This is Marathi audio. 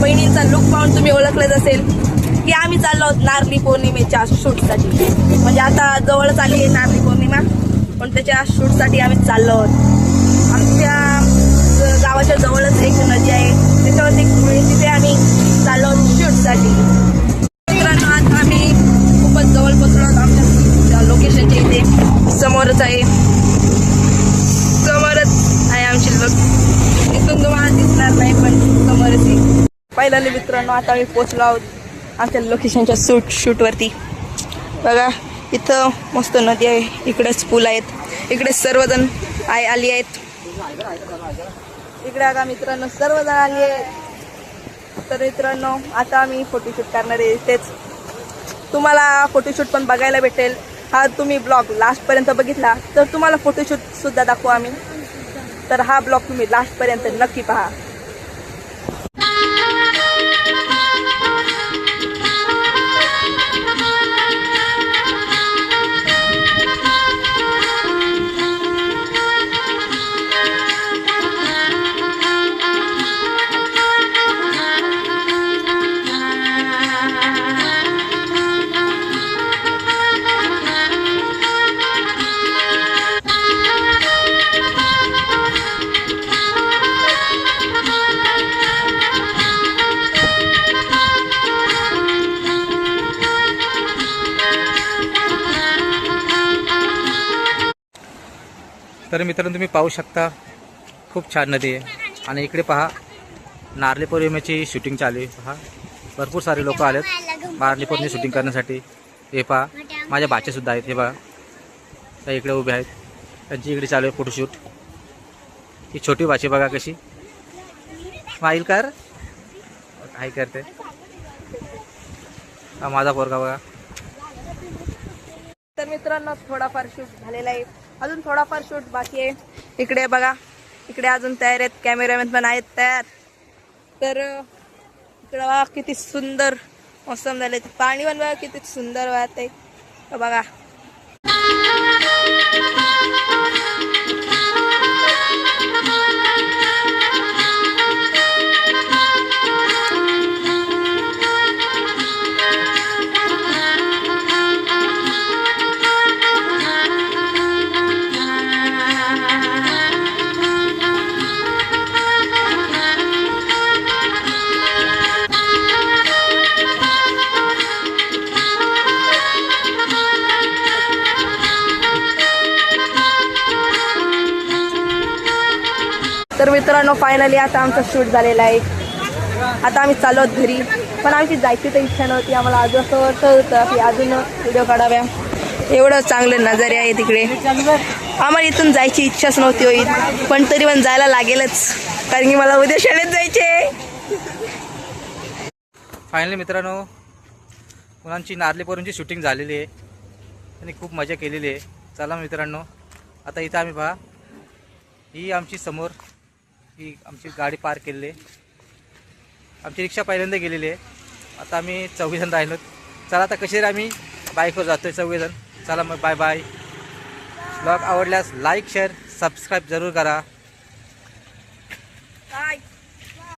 बहिणींचा लुक पाहून तुम्ही ओळखलंच असेल की आम्ही चाललो आहोत नारळी पौर्णिमेच्या शूटसाठी. म्हणजे आता जवळच आली आहे नारळी पौर्णिमा, पण त्याच्या शूटसाठी आम्ही चाललो आहोत. आमच्या गावाच्या जवळच एक नदी आहे, त्याच्यावरती तिथे आम्ही चाललो आहोत शूटसाठी. मित्रांनो, आज आम्ही खूपच जवळ पोहोचलो आहोत आमच्या लोकेशनच्या इथे. समोरच आहे आमची लोक. इथून तुम्हाला दिसणार नाही पण समोरच आहे. पहिल्यांदा मित्रांनो, आता आम्ही पोहोचलो आहोत आमच्या लोकेशनच्या शूटवरती. बघा, इथं मस्त नदी आहे, इकडेच पूल आहेत, इकडे सर्वजण आली आहेत. इकडे बघा मित्रांनो, सर्वजण आली आहेत. तर मित्रांनो, आता आम्ही फोटोशूट करणार आहे. तेच तुम्हाला फोटोशूट पण बघायला भेटेल. हा तुम्ही ब्लॉग लास्टपर्यंत बघितला तर तुम्हाला फोटोशूट सुद्धा दाखवू आम्ही. तर हा ब्लॉग तुम्ही लास्टपर्यंत नक्की पहा. तर मित्रांनो, तुम्ही पाहू शकता खूप छान नदी आहे. आणि इकडे पहा, नारळी पौर्णिमेची शूटिंग चालू आहे. पहा, भरपूर सारे लोक आलेत नारळी पौर्णिमे शूटिंग करण्यासाठी. हे पहा, माझ्या भाचेसुद्धा आहेत. हे बघा, त्या इकडे उभे आहेत, त्यांची इकडे चालू आहे फोटोशूट. ही छोटी भाची बघा कशी स्माईल कर, काय करते. हा माझा पोरगा बघा. तर मित्रांनो, थोडाफार शूट झालेला आहे, अजून थोडाफार शूट बाकी आहे. इकडे बघा, इकडे अजून तयार आहेत, कॅमेरामॅन पण आहेत तयार. तर इकडे बघा किती सुंदर मोसम झाले, पाणी पण बघा किती सुंदर वाहत आहे बघा. तर मित्रांनो, फायनली आता आमचा शूट झालेला आहे. आता आम्ही चाललो घरी, पण आमची जायची तर इच्छा नव्हती. आम्हाला अजून असं वाटत होतं की अजून व्हिडिओ काढाव्या. एवढं चांगले नजारे आहे तिकडे. आम्हाला इथून जायची इच्छाच नव्हती होईल, पण तरी पण जायला लागेलच, कारण की मला उद्या शाळेत जायचे. फायनली मित्रांनो, मुलांची नारळी पौर्णिमेची शूटिंग झालेली आहे आणि खूप मजा केलेली आहे. चला मित्रांनो, आता इथं आम्ही पहा, ही आमची समोर ही आमची गाडी पार्क केलेली आहे. आमची रिक्षा पहिल्यांदा गेलेली आहे. आता आम्ही 4 जण राहिलो. चला आता कसे आम्ही बाईकवर जातो आहे 4 जण. चला मग, बाय बाय. ब्लॉग आवडल्यास लाईक शेअर सबस्क्राईब जरूर करा.